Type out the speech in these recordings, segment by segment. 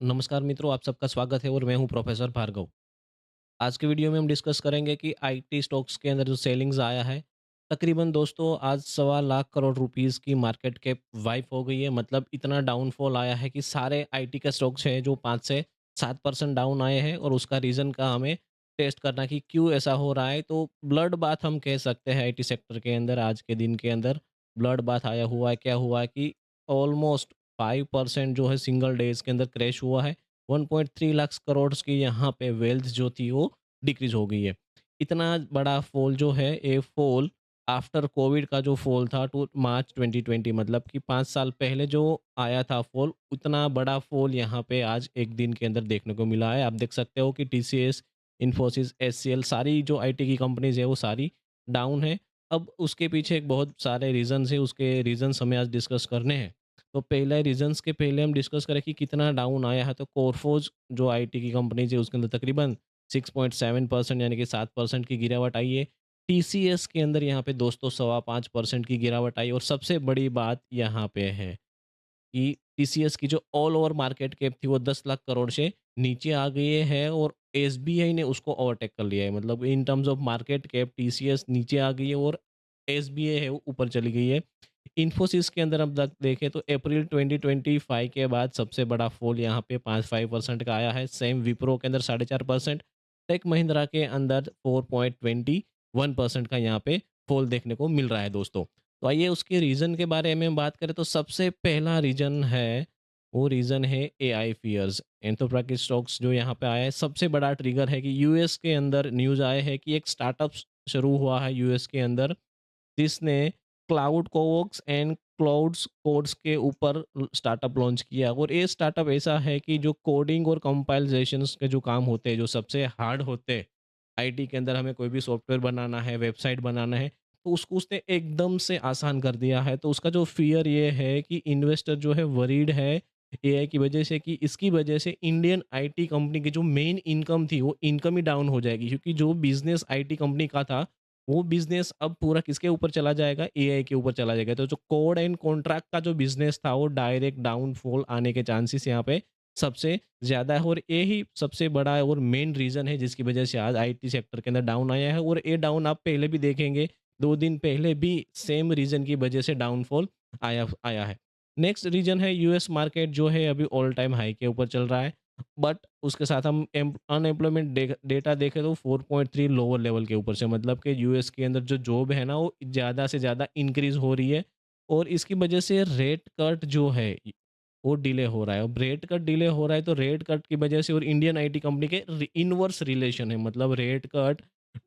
नमस्कार मित्रों, आप सबका स्वागत है और मैं हूं प्रोफेसर भार्गव। आज के वीडियो में हम डिस्कस करेंगे कि आईटी स्टॉक्स के अंदर जो सेलिंग्स आया है, तकरीबन दोस्तों आज सवा लाख करोड़ रुपीस की मार्केट कैप वाइप हो गई है। मतलब इतना डाउनफॉल आया है कि सारे आईटी के स्टॉक्स हैं जो 5 से 7% डाउन आए हैं और उसका रीज़न का हमें टेस्ट करना कि क्यों ऐसा हो रहा है। तो ब्लड बाथ हम कह सकते हैं आईटी सेक्टर के अंदर आज के दिन के अंदर ब्लड बाथ आया हुआ है। क्या हुआ है कि ऑलमोस्ट 5% जो है सिंगल डेज़ के अंदर क्रैश हुआ है। 1.3 लाख करोड़ की यहाँ पे वेल्थ जो थी वो डिक्रीज़ हो गई है। इतना बड़ा फ़ॉल जो है ये फ़ॉल आफ्टर कोविड का जो फ़ॉल था टू मार्च 2020, मतलब कि 5 साल पहले जो आया था फ़ॉल, उतना बड़ा फ़ॉल यहाँ पे आज एक दिन के अंदर देखने को मिला है। आप देख सकते हो कि टीसीएस, इन्फोसिस, एचसीएल सारी जो आईटी की कंपनीज़ है वो सारी डाउन है। अब उसके पीछे एक बहुत सारे रीज़न्स हैं, उसके रीज़न्स हमें आज डिस्कस करने हैं। तो पहले रीज़न्स के पहले हम डिस्कस करें कि कितना डाउन आया है, तो कोरफोज जो आईटी की कंपनीज़ है उसके अंदर तकरीबन 6.7% यानी कि 7% की गिरावट आई है। टीसीएस के अंदर यहाँ पे दोस्तों सवा 5% की गिरावट आई और सबसे बड़ी बात यहाँ पे है कि टीसीएस की जो ऑल ओवर मार्केट कैप थी वो 10 लाख करोड़ से नीचे आ गई है और एसबीआई ने उसको ओवरटेक कर लिया है। मतलब in terms of market cap TCS नीचे आ गई है और एसबीआई है वो ऊपर चली गई है। इन्फोसिस के अंदर हम तक देखें तो अप्रैल 2025 के बाद सबसे बड़ा फॉल यहाँ पे 5% का आया है। सेम विप्रो के अंदर 4.5%, टेक महिंद्रा के अंदर 4.21% का यहाँ पे फॉल देखने को मिल रहा है दोस्तों। तो आइए उसके रीज़न के बारे में बात करें तो सबसे पहला रीज़न है, वो रीज़न है एआई फ़ियर्स। एंथोप्राकिस स्टॉक्स जो यहाँ पे आया है, सबसे बड़ा ट्रिगर है कि यूएस के अंदर न्यूज़ आया है कि एक स्टार्टअप शुरू हुआ है यूएस के अंदर, जिसने क्लाउड कोवर्क्स एंड क्लाउड्स कोड्स के ऊपर स्टार्टअप लॉन्च किया। और ये स्टार्टअप ऐसा है कि जो कोडिंग और कंपाइलेशंस के जो काम होते हैं, जो सबसे हार्ड होते हैं आईटी के अंदर, हमें कोई भी सॉफ्टवेयर बनाना है, वेबसाइट बनाना है, तो उसको उसने एकदम से आसान कर दिया है। तो उसका जो फ़ियर ये है कि इन्वेस्टर जो है वरीड है एआई की वजह से कि इसकी वजह से इंडियन आईटी कंपनी की जो मेन इनकम थी, वो इनकम ही डाउन हो जाएगी। क्योंकि जो बिज़नेस आईटी कंपनी का था, वो बिज़नेस अब पूरा किसके ऊपर चला जाएगा? एआई के ऊपर चला जाएगा। तो जो कोड एंड कॉन्ट्रैक्ट का जो बिज़नेस था, वो डायरेक्ट डाउनफॉल आने के चांसेस यहाँ पे सबसे ज़्यादा है और यही सबसे बड़ा और मेन रीज़न है जिसकी वजह से आज आईटी सेक्टर के अंदर डाउन आया है। और ये डाउन आप पहले भी देखेंगे, 2 दिन पहले भी सेम रीज़न की वजह से डाउनफॉल आया आया है। नेक्स्ट रीज़न है यूएस मार्केट जो है अभी ऑल टाइम हाई के ऊपर चल रहा है। बट उसके साथ हम अनएम्प्लॉयमेंट डेटा देखें तो 4.3 लोअर लेवल के ऊपर से, मतलब कि यूएस के अंदर जो जॉब है ना वो ज़्यादा से ज़्यादा इंक्रीज हो रही है। और इसकी वजह से रेट कट जो है वो डिले हो रहा है। अब रेट कट डिले हो रहा है तो रेट कट की वजह से और इंडियन आईटी कंपनी के इनवर्स रिलेशन है, मतलब रेट कट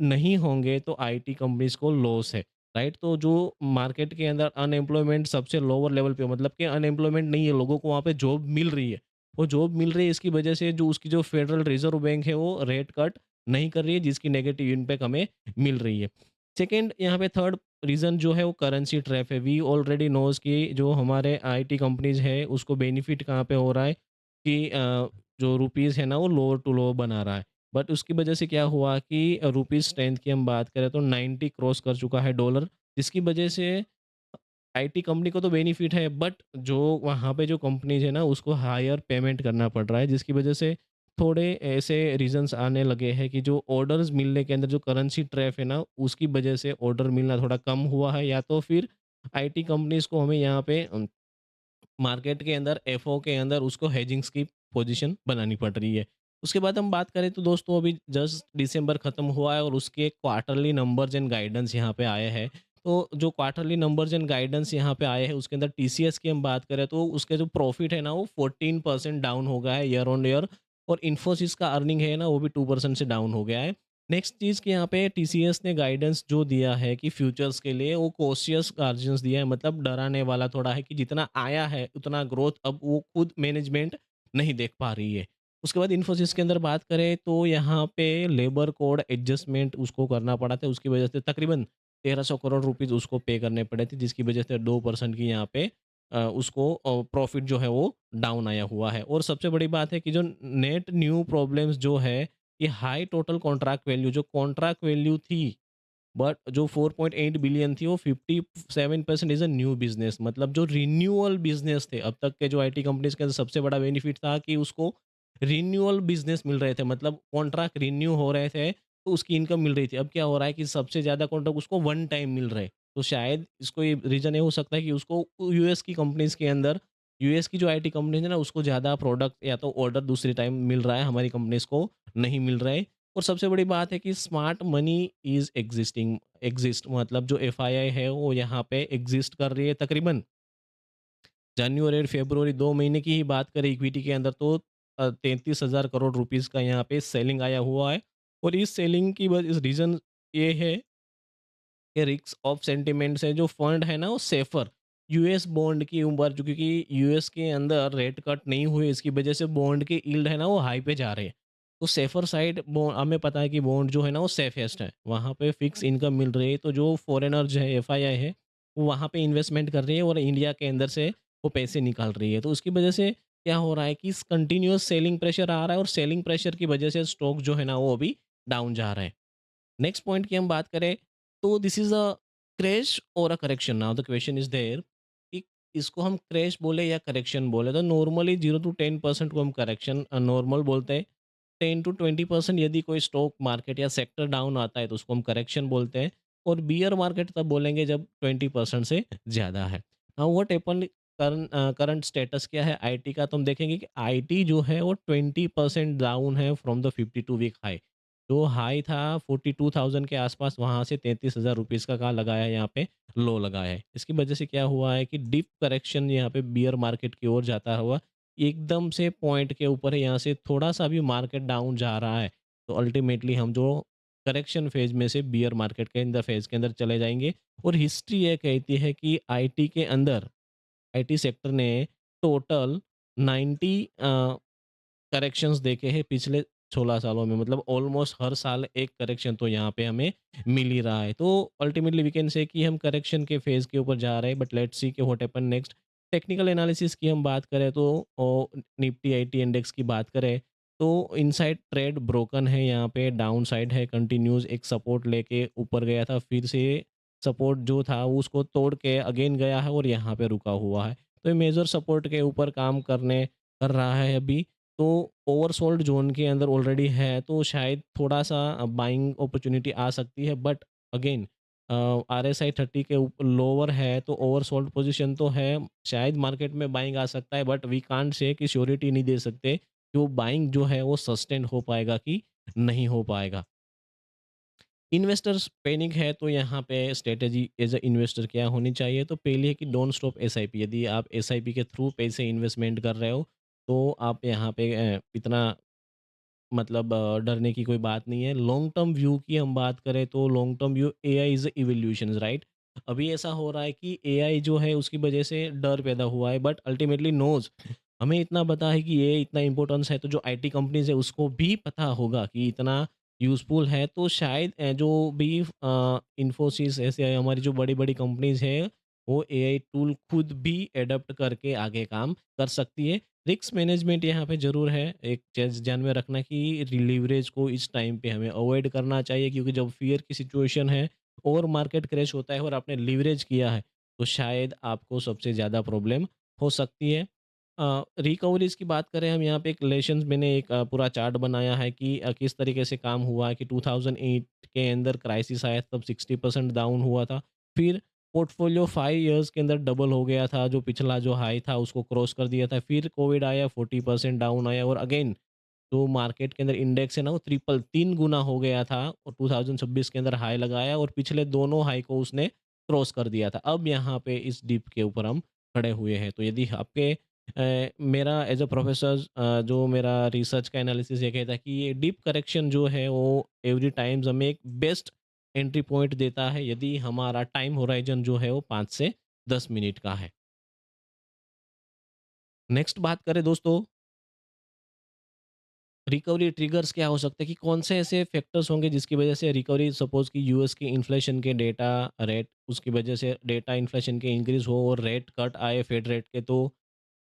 नहीं होंगे तो आईटी कंपनीज को लॉस है। राइट, तो जो मार्केट के अंदर अनएम्प्लॉयमेंट सबसे लोअर लेवल पे, मतलब कि अनएम्प्लॉयमेंट नहीं है, लोगों को वहाँ पे जॉब मिल रही है। वो जॉब मिल रही है, इसकी वजह से जो उसकी जो फेडरल रिजर्व बैंक है वो रेट कट नहीं कर रही है, जिसकी नेगेटिव इम्पैक्ट हमें मिल रही है। सेकंड यहाँ पे थर्ड रीज़न जो है वो करेंसी ट्रैप है। वी ऑलरेडी नोज़ कि जो हमारे आईटी कंपनीज़ है उसको बेनिफिट कहाँ पे हो रहा है कि जो रुपीज़ है ना वो लोअर टू लोअर बना रहा है। बट उसकी वजह से क्या हुआ कि रुपीज़ स्ट्रेंथ की हम बात करें तो 90 क्रॉस कर चुका है डॉलर, जिसकी वजह से आईटी कंपनी को तो बेनिफिट है, बट जो वहाँ पे जो कंपनीज़ है ना उसको हायर पेमेंट करना पड़ रहा है, जिसकी वजह से थोड़े ऐसे रीज़न्स आने लगे हैं कि जो ऑर्डर्स मिलने के अंदर जो करेंसी ट्रैप है ना उसकी वजह से ऑर्डर मिलना थोड़ा कम हुआ है। या तो फिर आईटी कंपनीज़ को हमें यहाँ पे मार्केट के अंदर एफओ के अंदर उसको हेजिंग्स की पोजीशन बनानी पड़ रही है। उसके बाद हम बात करें तो दोस्तों अभी जस्ट दिसंबर खत्म हुआ है और उसके क्वार्टरली नंबर्स एंड गाइडेंस यहाँ पे आए हैं। तो जो क्वार्टरली नंबर्स एंड गाइडेंस यहाँ पे आए हैं उसके अंदर टीसीएस की हम बात करें तो उसके जो प्रॉफिट है ना वो 14% डाउन हो गया है ईयर ऑन ईयर। और इन्फोसिस का अर्निंग है ना वो भी 2% से डाउन हो गया है। नेक्स्ट चीज़ कि यहाँ पे टीसीएस ने गाइडेंस जो दिया है कि फ्यूचर्स के लिए वो कॉशियस गार्जियंस दिया है, मतलब डराने वाला थोड़ा है कि जितना आया है उतना ग्रोथ अब वो खुद मैनेजमेंट नहीं देख पा रही है। उसके बाद इन्फोसिस के अंदर बात करें तो यहाँ पे लेबर कोड एडजस्टमेंट उसको करना पड़ा था, उसकी वजह से तकरीबन 1300 करोड़ रुपीज़ उसको पे करने पड़े थे, जिसकी वजह से 2% की यहाँ पे उसको प्रॉफिट जो है वो डाउन आया हुआ है। और सबसे बड़ी बात है कि जो नेट न्यू प्रॉब्लम्स जो है, ये हाई टोटल कॉन्ट्रैक्ट वैल्यू जो कॉन्ट्रैक्ट वैल्यू थी बट जो 4.8 बिलियन थी वो 57% इज़ अ न्यू बिज़नेस, मतलब जो रिन्यूअल बिज़नेस थे। अब तक के जो आईटी कंपनीज़ के अंदर सबसे बड़ा बेनिफिट था कि उसको रिन्यूअल बिज़नेस मिल रहे थे, मतलब कॉन्ट्रैक्ट रिन्यू हो रहे थे, तो उसकी इनकम मिल रही थी। अब क्या हो रहा है कि सबसे ज़्यादा कॉन्ट्रैक्ट उसको वन टाइम मिल रहे हैं। तो शायद इसको ये रीज़न ये हो सकता है कि उसको यूएस की कंपनीज़ के अंदर, यूएस की जो आईटी कंपनीज़ है ना, उसको ज़्यादा प्रोडक्ट या तो ऑर्डर दूसरी टाइम मिल रहा है, हमारी कंपनीज़ को नहीं मिल रहा है। और सबसे बड़ी बात है कि स्मार्ट मनी इज़ एग्जिस्ट, मतलब जो एफआईआई है वो यहाँ पे एग्जिस्ट कर रही है। तकरीबन जनवरी और फरवरी 2 महीने की ही बात करें इक्विटी के अंदर, तो 33,000 करोड़ रुपीज़ का यहाँ पे सेलिंग आया हुआ है। और इस सेलिंग की इस रीज़न ये है कि रिस्क ऑफ सेंटिमेंट से जो फंड है ना वो सेफर यूएस बॉन्ड की ऊपर, जो क्योंकि यूएस के अंदर रेट कट नहीं हुए, इसकी वजह से बॉन्ड के यील्ड है ना वो हाई पे जा रहे हैं। तो सेफर साइड हमें पता है कि बॉन्ड जो है ना वो सेफेस्ट है, वहाँ पे फिक्स इनकम मिल रही है। तो जो फॉरेनर जो है एफआईआई है वो वहाँ पे इन्वेस्टमेंट कर रही है और इंडिया के अंदर से वो पैसे निकाल रही है। तो उसकी वजह से क्या हो रहा है कि कंटिन्यूअस सेलिंग प्रेशर आ रहा है और सेलिंग प्रेशर की वजह से स्टॉक जो है ना वो अभी डाउन जा रहा है। नेक्स्ट पॉइंट की हम बात करें तो दिस इज अ क्रैश और a correction. Now the question is there कि इसको हम क्रैश बोले या करेक्शन बोले। तो नॉर्मली 0 to 10% को हम करेक्शन नॉर्मल बोलते हैं। 10 to 20% यदि कोई स्टॉक मार्केट या सेक्टर डाउन आता है तो उसको हम करेक्शन बोलते हैं। और बियर मार्केट तब बोलेंगे जब 20% से ज़्यादा है। हाँ, व्हाट हैपन करंट स्टेटस क्या है आईटी का, तो हम देखेंगे कि आईटी जो है वो 20% डाउन है फ्रॉम द 52 वीक हाई। जो हाई था 42,000 के आसपास, वहाँ से 33,000 रुपीज़ का कहाँ लगाया है, यहाँ पे लो लगाया है। इसकी वजह से क्या हुआ है कि डीप करेक्शन यहाँ पे बियर मार्केट की ओर जाता हुआ एकदम से पॉइंट के ऊपर है, यहाँ से थोड़ा-सा भी मार्केट डाउन जा रहा है, तो अल्टीमेटली हम जो करेक्शन फेज़ में से बियर मार्केट के अंदर फेज़ के अंदर चले जाएँगे। और हिस्ट्री ये कहती है कि आईटी के अंदर, आईटी सेक्टर ने टोटल 90 करेक्शंस देखे हैं पिछले 16 सालों में, मतलब ऑलमोस्ट हर साल एक करेक्शन तो यहाँ पे हमें मिल ही रहा है। तो अल्टीमेटली वी कैन से कि हम करेक्शन के फेज़ के ऊपर जा रहे हैं, बट लेट्स सी कि what happen next. Technical analysis की हम बात करें तो निफ्टी आईटी इंडेक्स की बात करें तो इनसाइड ट्रेड ब्रोकन है, यहाँ पे डाउन साइड है, कंटिन्यूस एक सपोर्ट लेके ऊपर गया था, फिर से सपोर्ट जो था वो उसको तोड़ के अगेन गया है और यहाँ पे रुका हुआ है। तो ये मेजर सपोर्ट के ऊपर काम करने कर रहा है अभी। तो ओवरसोल्ड ज़ोन के अंदर ऑलरेडी है, तो शायद थोड़ा-सा बाइंग अपॉर्च्युनिटी आ सकती है, बट अगेन आरएसआई 30 के लोअर है, तो ओवरसोल्ड पोज़ीशन तो है, शायद मार्केट में बाइंग आ सकता है, बट वी कांट से कि श्योरिटी नहीं दे सकते कि वो बाइंग जो है वो सस्टेन हो पाएगा कि नहीं हो पाएगा। इन्वेस्टर्स पैनिक है, तो यहाँ पे स्ट्रैटेजी एज़ अ इन्वेस्टर क्या होनी चाहिए? तो पहली है कि डोंट स्टॉप एसआईपी। यदि आप एसआईपी के थ्रू पैसे इन्वेस्टमेंट कर रहे हो, तो आप यहाँ पे इतना मतलब डरने की कोई बात नहीं है। लॉन्ग टर्म व्यू की हम बात करें तो long term view AI is evolutions, right? अभी ऐसा हो रहा है कि एआई जो है उसकी वजह से डर पैदा हुआ है, बट अल्टीमेटली नोज़ हमें इतना पता है कि ये इतना इम्पोर्टेंस है, तो जो आईटी कंपनीज़ है उसको भी पता होगा कि इतना यूज़फुल है। तो शायद जो भी इन्फोसिस ऐसे हमारी जो बड़ी-बड़ी कंपनीज़ हैं, वो एआई टूल खुद भी एडॉप्ट करके आगे काम कर सकती है। रिस्क मैनेजमेंट यहाँ पे ज़रूर है। एक चीज़ ध्यान में रखना कि लीवरेज को इस टाइम पे हमें अवॉइड करना चाहिए, क्योंकि जब फ़ियर की सिचुएशन है और मार्केट क्रैश होता है और आपने लीवरेज किया है, तो शायद आपको सबसे ज़्यादा प्रॉब्लम हो सकती है। रिकवरीज़ की बात करें हम, यहाँ पे एक लेशंस मैंने एक पूरा चार्ट बनाया है कि किस तरीके से काम हुआ है कि 2008 के अंदर क्राइसिस आया तब 60% डाउन हुआ था। फिर पोर्टफोलियो 5 इयर्स के अंदर डबल हो गया था, जो पिछला जो हाई था उसको क्रॉस कर दिया था। फिर कोविड आया, 40% डाउन आया और अगेन जो मार्केट के अंदर इंडेक्स है ना वो ट्रिपल 3 गुना हो गया था और 2026 के अंदर हाई लगाया और पिछले दोनों हाई को उसने क्रॉस कर दिया था। अब यहाँ पे इस डिप के ऊपर हम खड़े हुए हैं। तो यदि आपके मेरा एज़ अ प्रोफेसर जो मेरा रिसर्च का एनालिसिस ये कहता है कि ये डीप करेक्शन जो है वो एवरी टाइम्स हमें एक बेस्ट एंट्री पॉइंट देता है, यदि हमारा टाइम होराइज़न जो है वो 5 से 10 मिनट का है। नेक्स्ट बात करें दोस्तों, रिकवरी ट्रिगर्स क्या हो सकते हैं कि कौन से ऐसे फैक्टर्स होंगे जिसकी वजह से रिकवरी, सपोज़ कि यूएस की इन्फ्लेशन के डेटा रेट उसकी वजह से डेटा इन्फ्लेशन के इंक्रीज़ हो और रेट कट आए फेड रेट के, तो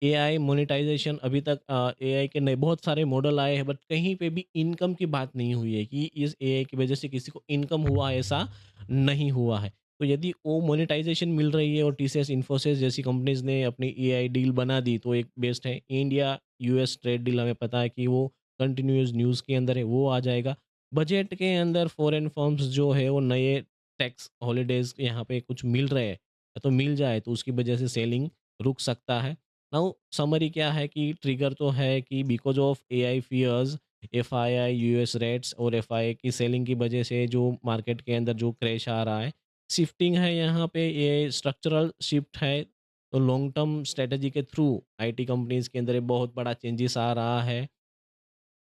एआई मोनेटाइजेशन अभी तक एआई के नए बहुत सारे मॉडल आए हैं, बट कहीं पे भी इनकम की बात नहीं हुई है कि इस एआई की वजह से किसी को इनकम हुआ, ऐसा नहीं हुआ है। तो यदि वो मोनेटाइजेशन मिल रही है और टीसीएस इन्फोसिस जैसी कंपनीज ने अपनी एआई डील बना दी, तो एक बेस्ट है। इंडिया यूएस ट्रेड डील हमें पता है कि वो कंटिन्यूस न्यूज़ के अंदर है, वो आ जाएगा। बजट के अंदर फॉरेन फर्म्स जो है वो नए टैक्स हॉलीडेज यहाँ पे कुछ मिल रहे हैं, तो मिल जाए तो उसकी वजह से सेलिंग रुक सकता है। नाउ समरी क्या है कि ट्रिगर तो है कि because of AI fears, FII US rates और एफआईआई की सेलिंग की वजह से जो मार्केट के अंदर जो क्रैश आ रहा है, शिफ्टिंग है यहाँ पे, ये स्ट्रक्चरल शिफ्ट है। तो लॉन्ग टर्म स्ट्रेटजी के थ्रू आईटी कंपनीज के अंदर एक बहुत बड़ा चेंजेस आ रहा है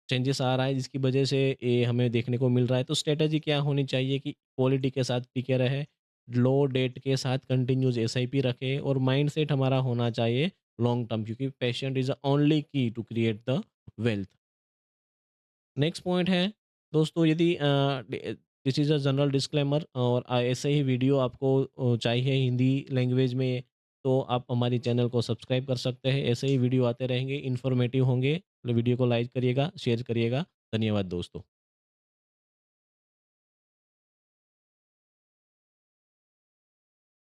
जिसकी वजह से ये हमें देखने को मिल रहा है। तो स्ट्रेटजी क्या होनी चाहिए कि क्वालिटी के साथ टिके रहे, लो डेट के साथ कंटिन्यूस एसआईपी रखे और माइंडसेट हमारा होना चाहिए लॉन्ग टर्म, क्योंकि patient is the only key to create the wealth. Next point है दोस्तों, यदि this is a general disclaimer और ऐसे ही वीडियो आपको चाहिए हिंदी लैंग्वेज में, तो आप हमारी चैनल को सब्सक्राइब कर सकते हैं। ऐसे ही वीडियो आते रहेंगे, इन्फॉर्मेटिव होंगे। तो वीडियो को लाइक करिएगा, शेयर करिएगा। धन्यवाद दोस्तों।